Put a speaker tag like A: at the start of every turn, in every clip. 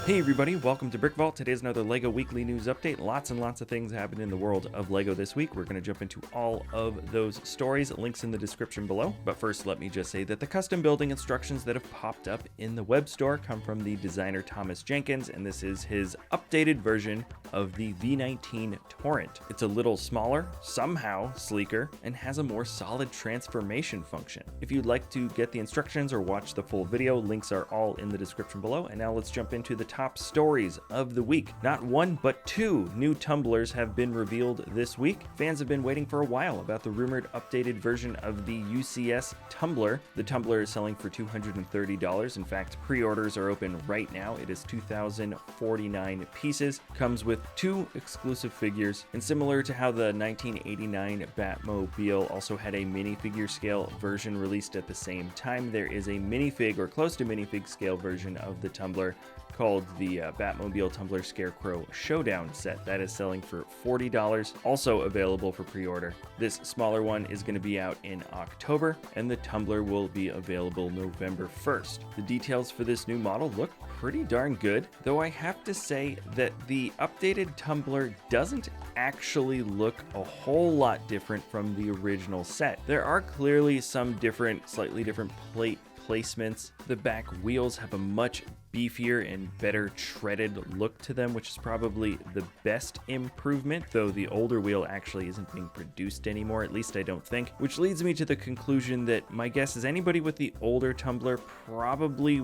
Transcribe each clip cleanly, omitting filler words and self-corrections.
A: Hey everybody, welcome to Brick Vault. Today's another LEGO Weekly News Update. Lots and lots of things happened in the world of LEGO this week. We're going to jump into all of those stories, links in the description below. But first, let me just say that the custom building instructions that have popped up in the web store come from the designer Thomas Jenkins, and this is his updated version of the V19 Torrent. It's a little smaller, somehow sleeker, and has a more solid transformation function. If you'd like to get the instructions or watch the full video, links are all in the description below. And now let's jump into the top stories of the week. Not one, but two new tumblers have been revealed this week. Fans have been waiting for a while about the rumored updated version of the UCS Tumbler. The Tumbler is selling for $230. In fact, pre-orders are open right now. It is 2,049 pieces, comes with two exclusive figures, and similar to how the 1989 Batmobile also had a minifigure scale version released at the same time, there is a minifig or close to minifig scale version of the Tumbler called the Batmobile Tumbler Scarecrow Showdown set that is selling for $40, also available for pre-order. This smaller one is going to be out in October, and the Tumbler will be available November 1st. The details for this new model look pretty darn good, though I have to say that the updated Tumbler doesn't actually look a whole lot different from the original set. There are clearly some slightly different plate placements. The back wheels have a much beefier and better treaded look to them, which is probably the best improvement, though the older wheel actually isn't being produced anymore, at least I don't think, which leads me to the conclusion that my guess is anybody with the older Tumbler probably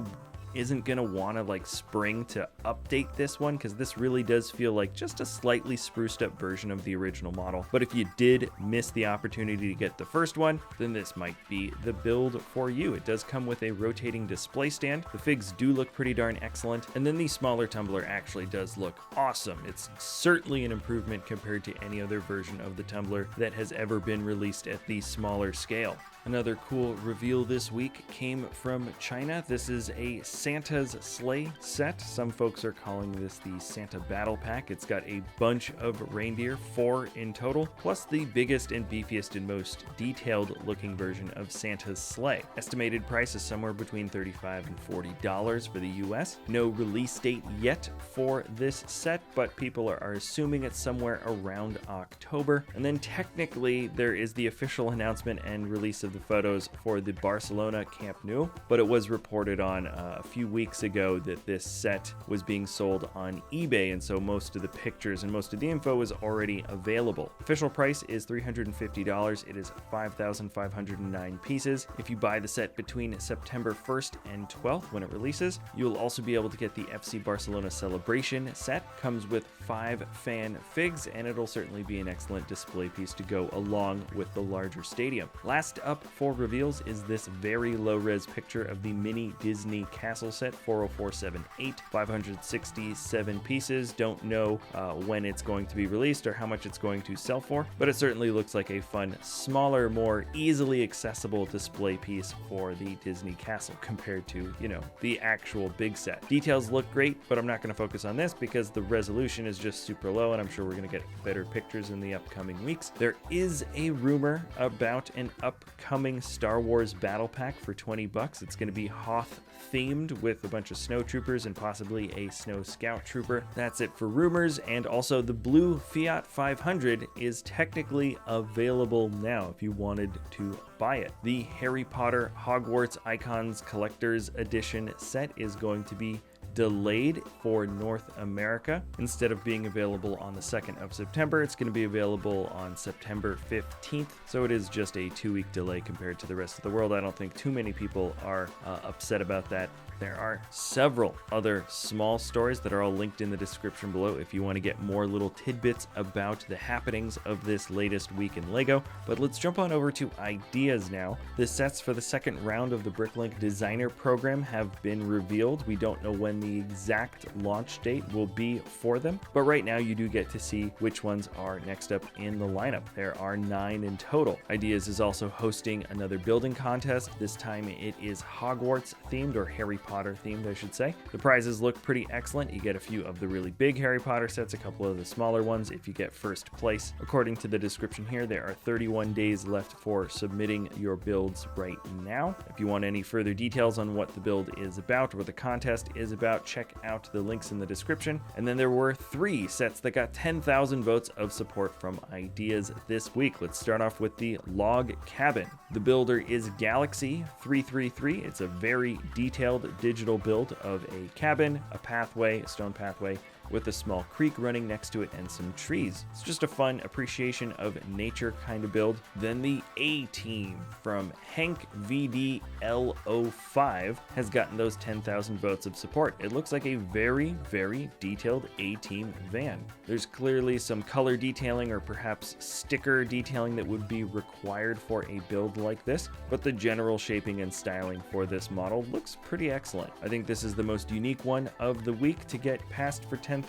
A: isn't gonna want to spring to update this one, because this really does feel like just a slightly spruced up version of the original model. But if you did miss the opportunity to get the first one, then this might be the build for you. It does come with a rotating display stand. The figs do look pretty darn excellent, and then the smaller Tumbler actually does look awesome. It's certainly an improvement compared to any other version of the Tumbler that has ever been released at the smaller scale. Another cool reveal this week came from China. This is a Santa's Sleigh set. Some folks are calling this the Santa Battle Pack. It's got a bunch of reindeer, 4 in total, plus the biggest and beefiest and most detailed looking version of Santa's Sleigh. Estimated price is somewhere between $35 and $40 for the US. No release date yet for this set, but people are assuming it's somewhere around October. And then technically there is the official announcement and release of the photos for the Barcelona Camp Nou, but it was reported on a few weeks ago that this set was being sold on eBay, and so most of the pictures and most of the info is already available. Official price is $350. It is 5,509 pieces. If you buy the set between September 1st and 12th when it releases, you'll also be able to get the FC Barcelona Celebration set. Comes with 5 fan figs, and it'll certainly be an excellent display piece to go along with the larger stadium. Last up for reveals is this very low-res picture of the mini Disney castle set, 40478, 567 pieces. Don't know when it's going to be released or how much it's going to sell for, but it certainly looks like a fun, smaller, more easily accessible display piece for the Disney castle compared to, the actual big set. Details look great, but I'm not going to focus on this because the resolution is just super low, and I'm sure we're going to get better pictures in the upcoming weeks. There is a rumor about an upcoming Star Wars battle pack for $20. It's going to be Hoth themed with a bunch of snowtroopers and possibly a snow scout trooper. That's it for rumors. And also the Blue Fiat 500 is technically available now if you wanted to buy it. The Harry Potter Hogwarts Icons Collector's Edition set is going to be delayed for North America. Instead of being available on the 2nd of September, it's going to be available on September 15th. So it is just a 2-week delay compared to the rest of the world. I don't think too many people are upset about that. There are several other small stories that are all linked in the description below if you want to get more little tidbits about the happenings of this latest week in LEGO. But let's jump on over to ideas now. The sets for the second round of the Bricklink Designer Program have been revealed. We don't know when the the exact launch date will be for them, but right now you do get to see which ones are next up in the lineup. There are 9 in total. Ideas is also hosting another building contest. This time it is Hogwarts themed, or Harry Potter themed, I should say. The prizes look pretty excellent. You get a few of the really big Harry Potter sets, a couple of the smaller ones if you get first place. According to the description here, there are 31 days left for submitting your builds right now. If you want any further details on what the build is about, what the contest is about, check out the links in the description. And then there were 3 sets that got 10,000 votes of support from ideas this week. Let's start off with the Log Cabin. The builder is Galaxy 333. It's a very detailed digital build of a cabin, a pathway, a stone pathway, with a small creek running next to it and some trees. It's just a fun appreciation of nature kind of build. Then the A-Team from Hank VDL05 has gotten those 10,000 votes of support. It looks like a very, very detailed A-Team van. There's clearly some color detailing or perhaps sticker detailing that would be required for a build like this, but the general shaping and styling for this model looks pretty excellent. I think this is the most unique one of the week to get passed for 10,000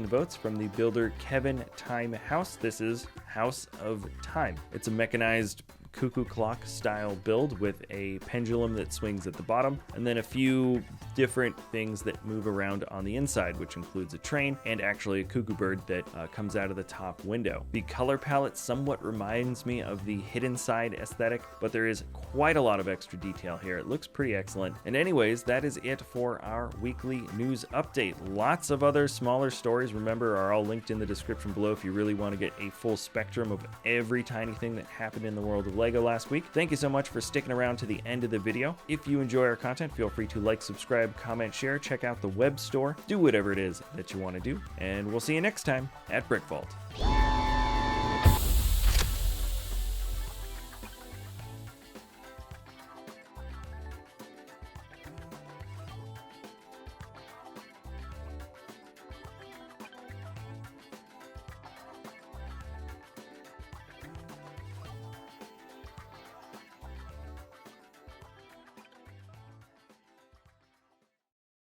A: votes from the builder Kevin Time House. This is House of Time. It's a mechanized cuckoo clock style build with a pendulum that swings at the bottom, and then a few different things that move around on the inside, which includes a train and actually a cuckoo bird that comes out of the top window. The color palette somewhat reminds me of the Hidden Side aesthetic, but there is quite a lot of extra detail here. It looks pretty excellent. And anyways, that is it for our weekly news update. Lots of other smaller stories, remember, are all linked in the description below if you really want to get a full spectrum of every tiny thing that happened in the world of LEGO last week. Thank you so much for sticking around to the end of the video. If you enjoy our content, feel free to like, subscribe, comment, share, check out the web store, do whatever it is that you want to do, and we'll see you next time at Brick Vault.